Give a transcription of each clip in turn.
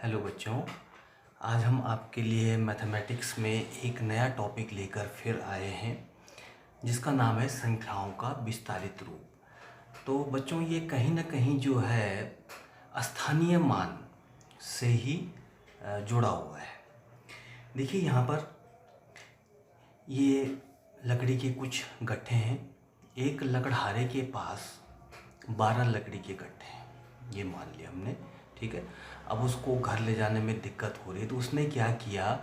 Hello बच्चों, आज हम आपके लिए मैथमेटिक्स में एक नया टॉपिक लेकर फिर आए हैं जिसका नाम है संख्याओं का विस्तारित रूप। तो बच्चों, ये कहीं ना कहीं जो है स्थानीय मान से ही जुड़ा हुआ है। देखिए यहाँ पर ये लकड़ी के कुछ गट्ठे हैं। एक लकड़हारे के पास 12 लकड़ी के गट्ठे हैं, ये मान लिया हमने, ठीक है। अब उसको घर ले जाने में दिक्कत हो रही है, तो उसने क्या किया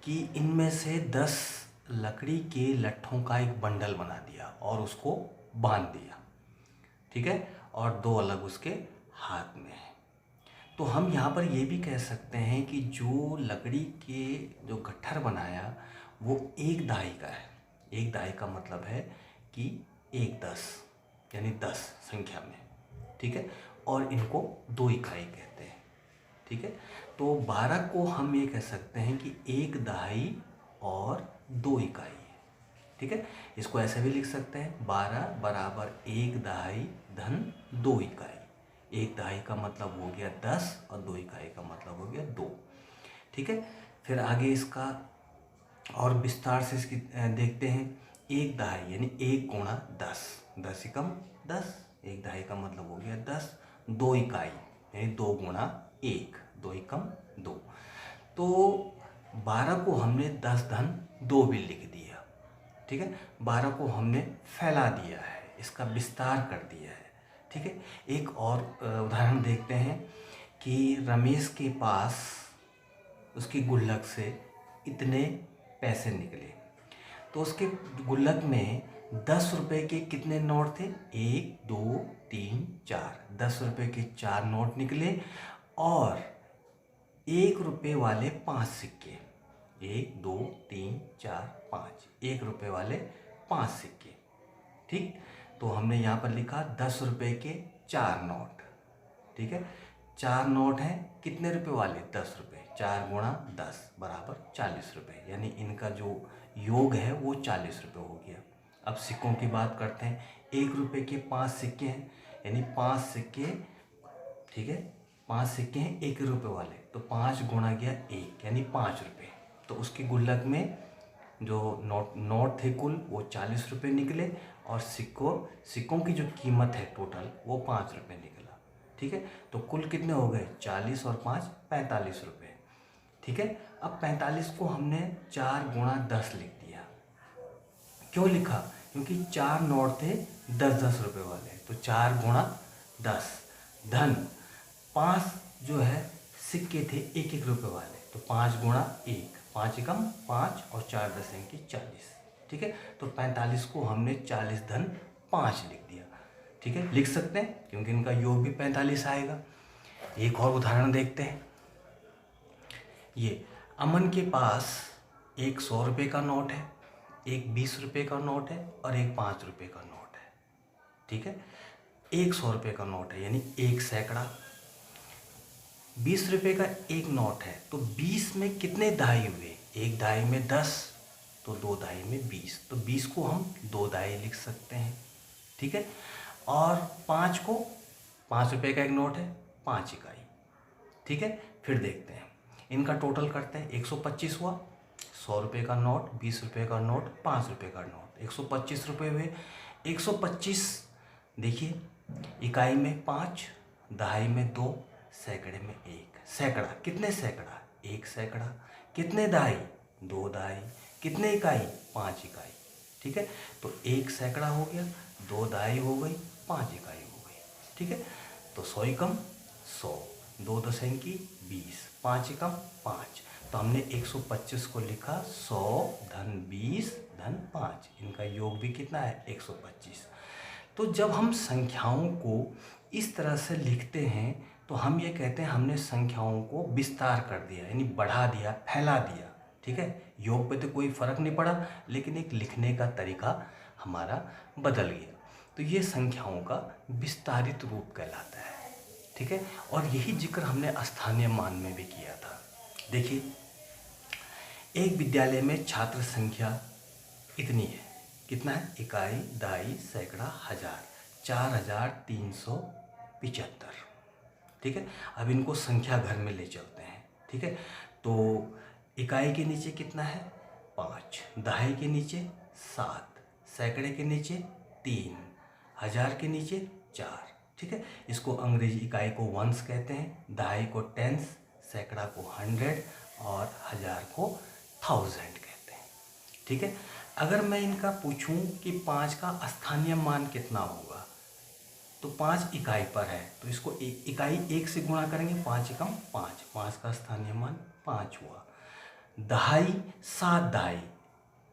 कि इनमें से 10 लकड़ी के लट्ठों का एक बंडल बना दिया और उसको बांध दिया, ठीक है, और 2 अलग उसके हाथ में है। तो हम यहाँ पर ये भी कह सकते हैं कि जो लकड़ी के जो गट्ठर बनाया वो एक दाई का है। एक दाई का मतलब है कि 1-10 यानी 10 संख्या में, ठीक है, और इनको 2 इकाई कहते हैं, ठीक है। तो 12 को हम ये कह सकते हैं कि 1 दहाई और 2 इकाई है, ठीक है। इसको ऐसे भी लिख सकते हैं 12 बराबर 1 दहाई धन 2 इकाई। 1 दहाई का मतलब हो गया 10 और 2 इकाई का मतलब हो गया 2, ठीक है। फिर आगे इसका और विस्तार से इसकी देखते हैं। 1 दहाई यानी 1 गुणा 10, 10 एकम 10, 1 दहाई का मतलब हो गया 10। 2 इकाई यानी 2 गुणा 1, 2 एकम 2। तो 12 को हमने 10 धन 2 भी लिख दिया, ठीक है। 12 को हमने फैला दिया है, इसका विस्तार कर दिया है, ठीक है। एक और उदाहरण देखते हैं कि रमेश के पास उसकी गुल्लक से इतने पैसे निकले। तो उसके गुल्लक में 10 रुपए के कितने नोट थे? 1 2 3 4, 10 रुपए के 4 नोट निकले और 1 रुपए वाले 5 सिक्के। 1 2 3 4 5, 1 रुपए वाले 5 सिक्के, ठीक। तो हमने यहाँ पर लिखा 10 रुपए के 4 नोट, ठीक है। 4 नोट हैं कितने रुपए वाले? 10 रुपए। 4 गुणा 10 बराबर 40 रुपए, यानी इनका जो योग है वो 40 रुपये हो गया। अब सिक्कों की बात करते हैं। 1 रुपये के 5 सिक्के हैं, यानी 5 सिक्के, ठीक है। 5 सिक्के हैं 1 रुपये वाले, तो 5 गुणा गया 1 यानी 5 रुपये। तो उसके गुल्लक में जो नोट थे कुल वो 40 रुपये निकले और सिक्कों की जो कीमत है टोटल वो 5 रुपये निकला, ठीक है। तो कुल कितने हो गए? 40 और 5 45 रुपये, ठीक है। अब 45 को हमने 4 गुणा 10 लिख दिया। क्यों लिखा? क्योंकि 4 नोट थे 10-10 रुपये वाले, तो 4 गुणा 10 धन 5 जो है सिक्के थे 1-1 रुपये वाले, तो 5 गुणा 1, 5 एकम 5 और 4 दसें की 40, ठीक है। तो 45 को हमने 40 धन 5 लिख दिया, ठीक है। लिख सकते हैं क्योंकि इनका योग भी 45 आएगा। एक और उदाहरण देखते हैं। ये अमन के पास एक 100 रुपये का नोट है, एक 20 रुपये का नोट है और एक 5 रुपये का नोट है, ठीक है। एक 100 रुपये का नोट है यानी 1 सैकड़ा। 20 रुपये का एक नोट है, तो 20 में कितने दाई हुए? एक दाई में 10, तो 2 दाई में 20, तो 20 को हम 2 दाई लिख सकते हैं, ठीक है। और 5 को, 5 रुपये का एक नोट है, 5 इकाई, ठीक है। फिर देखते हैं, इनका टोटल करते हैं। 125 हुआ, 100 रुपये का नोट, 20 रुपये का नोट, 5 रुपये का नोट, 125 रुपये हुए। 125 देखिए, इकाई में 5, दहाई में 2, सैकड़े में 1। सैकड़ा कितने सैकड़ा? 1 सैकड़ा। कितने दहाई? 2 दहाई। कितने इकाई? 5 इकाई, ठीक है। तो 1 सैकड़ा हो गया, 2 दहाई हो गई, 5 इकाई हो गई, ठीक है। तो 100 एकम 100, 2 दसें की 20, 5 एकम 5, तो हमने 125 को लिखा 100 धन 20 धन 5, इनका योग भी कितना है? 125। तो जब हम संख्याओं को इस तरह से लिखते हैं तो हम ये कहते हैं हमने संख्याओं को विस्तार कर दिया, यानी बढ़ा दिया, फैला दिया, ठीक है। योग पे तो कोई फर्क नहीं पड़ा, लेकिन एक लिखने का तरीका हमारा बदल गया। तो ये संख्याओं का विस्तारित रूप कहलाता है, ठीक है। और यही जिक्र हमने स्थानीय मान में भी किया था। देखिए, एक विद्यालय में छात्र संख्या इतनी है, कितना है? इकाई, दाई, सैकड़ा, हजार, 4375, ठीक है। अब इनको संख्या घर में ले चलते हैं। ठीक है। तो इकाई के नीचे कितना है 5, दहाई के नीचे 7, सैकड़े के नीचे 3, हज़ार के नीचे 4। ठीक है। इसको अंग्रेजी इकाई को वंस कहते हैं, दहाई को टेंस, सैकड़ा को 100 और हज़ार को 1000 कहते हैं। ठीक है। अगर मैं इनका पूछूं कि 5 का स्थानीय मान कितना होगा, तो 5 इकाई पर है तो इसको इकाई 1 से गुणा करेंगे, 5 एकम 5, 5 का स्थानीय मान 5 हुआ। दहाई 7 दहाई,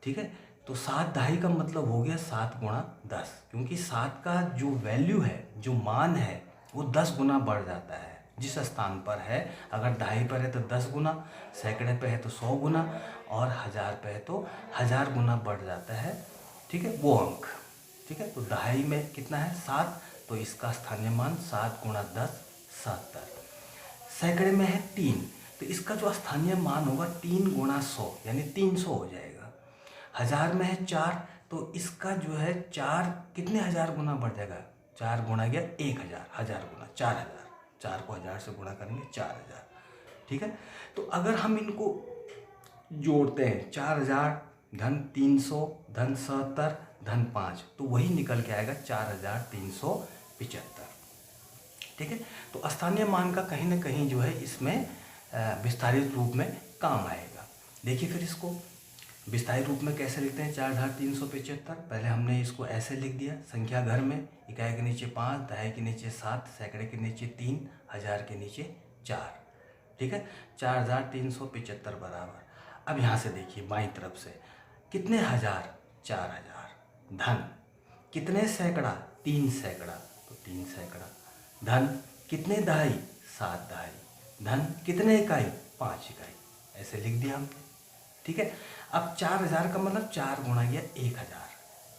ठीक है। तो 7 दहाई का मतलब हो गया 7 गुणा 10, क्योंकि 7 का जो वैल्यू है, जो मान है, वो 10 गुना बढ़ जाता है जिस स्थान पर है। अगर दहाई पर है तो 10 गुना, सैकड़े पे है तो 100 गुना, और हज़ार पे है तो 1000 गुना बढ़ जाता है। ठीक है, वो अंक। ठीक है। तो दहाई में कितना है 7, तो इसका स्थानीय मान 7 गुणा 10 70। सैकड़े में है 3, तो इसका जो स्थानीय मान होगा 3 गुणा 100 यानी 300 हो जाएगा। हज़ार में है 4, तो इसका जो है 4 कितने हज़ार गुना बढ़ जाएगा, 4 गुणा गया 1000, हज़ार गुना 4000, 4 को 1000 से गुणा करेंगे 4000। ठीक है। तो अगर हम इनको जोड़ते हैं 4000 धन 300 धन 70 धन 5, तो वही निकल के आएगा 4375। ठीक है। तो स्थानीय मान का कहीं ना कहीं जो है इसमें विस्तारित रूप में काम आएगा। देखिए फिर इसको विस्तारित रूप में कैसे लिखते हैं 4375। पहले हमने इसको ऐसे लिख दिया, संख्या घर में, इकाई के नीचे 5, दहाई के नीचे 7, सैकड़े के नीचे 3, हज़ार के नीचे 4। ठीक है। 4375 बराबर। अब यहाँ से देखिए बाईं तरफ से कितने हज़ार 4000, धन कितने सैकड़ा 3 सैकड़ा, तो 3 सैकड़ा, धन कितने दहाई 7 दहाई, धन कितने इकाई 5 इकाई, ऐसे लिख दिया हमने। ठीक है। अब 4000 का मतलब 4 गुणा गया 1000,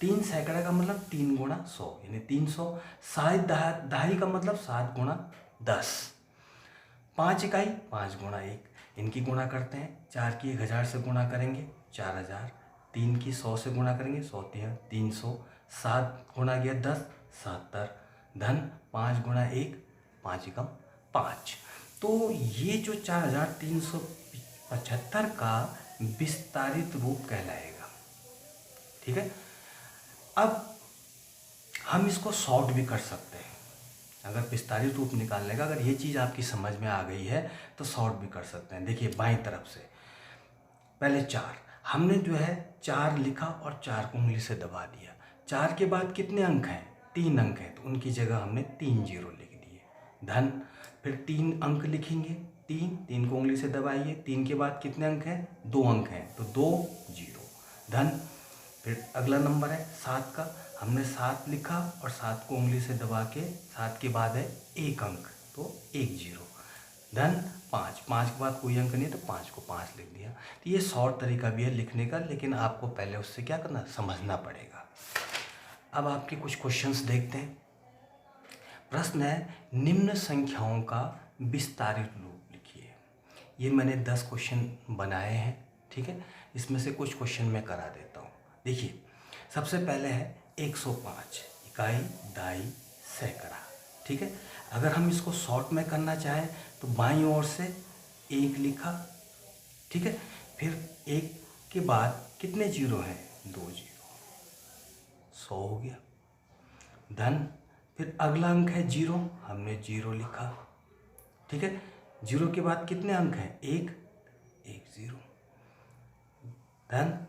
3 सैकड़ा का मतलब 3 गुणा 100 यानी 300, 7 दहाई का मतलब 7 गुणा 10, 5 इकाई 5 गुणा 1, इनकी गुणा करते हैं। 4 की 1000 से गुणा करेंगे 4000, 3 की 100 से गुणा करेंगे 100 300, 7 गुणा गया 10 70, धन 5 गुणा 1 5 एकम 5। तो ये जो 4375 का विस्तारित रूप कहलाएगा। ठीक है। अब हम इसको शॉर्ट भी कर सकते हैं। अगर विस्तारित रूप निकालने का, अगर ये चीज़ आपकी समझ में आ गई है तो शॉर्ट भी कर सकते हैं। देखिए बाईं तरफ से पहले 4, हमने जो है 4 लिखा और 4 को उंगली से दबा दिया। 4 के बाद कितने अंक हैं 3 अंक हैं, तो उनकी जगह हमने 3 जीरो लिख दिए। धन फिर 3 अंक लिखेंगे, 3 को उंगली से दबाइए, 3 के बाद कितने अंक हैं 2 अंक हैं, तो 2 जीरो। धन फिर अगला नंबर है 7 का, हमने 7 लिखा और 7 को उंगली से दबा के 7 के बाद है 1 अंक, तो 1 जीरो। धन 5 के बाद कोई अंक नहीं तो 5 को 5 लिख दिया। तो ये शॉर्ट तरीका भी है लिखने का, लेकिन आपको पहले उससे क्या करना समझना पड़ेगा। अब आपके कुछ क्वेश्चंस देखते हैं। प्रश्न है निम्न संख्याओं का विस्तारित रूप लिखिए। ये मैंने 10 क्वेश्चन बनाए हैं। ठीक है। इसमें से कुछ क्वेश्चन मैं करा देता हूँ। देखिए सबसे पहले है 105, इकाई दहाई सैकड़ा। ठीक है। अगर हम इसको शॉर्ट में करना चाहें तो बाईं ओर से 1 लिखा। ठीक है। फिर 1 के बाद कितने जीरो हैं 2 जीरो, 100 हो गया। धन फिर अगला अंक है 0, हमने 0 लिखा। ठीक है। 0 के बाद कितने अंक हैं 1 0। धन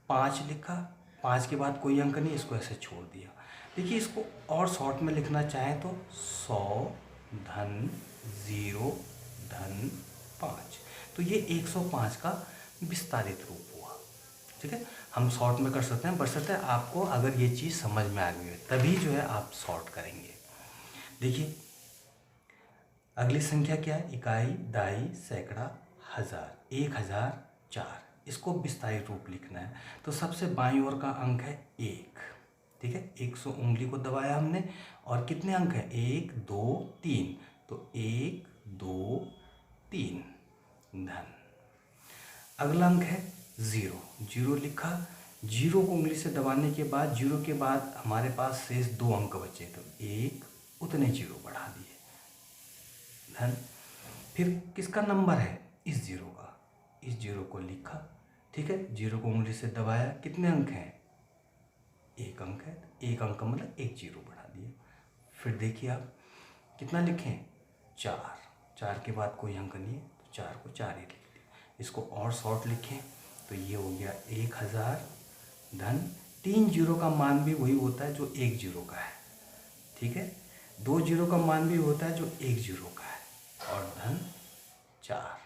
5 लिखा, 5 के बाद कोई अंक नहीं, इसको ऐसे छोड़ दिया। देखिए इसको और शॉर्ट में लिखना चाहें तो 100 धन 0 धन 5, तो ये 105 का विस्तारित रूप हुआ। ठीक है। हम शॉर्ट में कर सकते हैं, बशर्ते आपको अगर ये चीज़ समझ में आ गई है तभी जो है आप शॉर्ट करेंगे। देखिए अगली संख्या क्या है, इकाई दहाई सैकड़ा हज़ार, 1004, इसको विस्तारित रूप लिखना है। तो सबसे बाईं ओर का अंक है 1। ठीक है। 100 उंगली को दबाया हमने और कितने अंक हैं 1 2 3, तो 1 2 3। धन अगला अंक है 0 लिखा, 0 को उंगली से दबाने के बाद 0 के बाद हमारे पास शेष 2 अंक बचे, तो 1 उतने 0 बढ़ा दिए। धन फिर किसका नंबर है इस जीरो का, इस जीरो को लिखा, ठीक है, जीरो को उंगली से दबाया। कितने अंक हैं? एक अंक है, एक अंक का मतलब एक जीरो बढ़ा दिया। फिर देखिए आप कितना लिखें? 4, 4 के बाद कोई अंक नहीं है तो 4 को 4 ही लिख दिया। इसको और शॉर्ट लिखें तो ये हो गया 1000 धन 3 जीरो का मान भी वही होता है जो 1 जीरो का है, ठीक है। 2 जीरो का मान भी होता है जो 1 जीरो का है, और धन 4।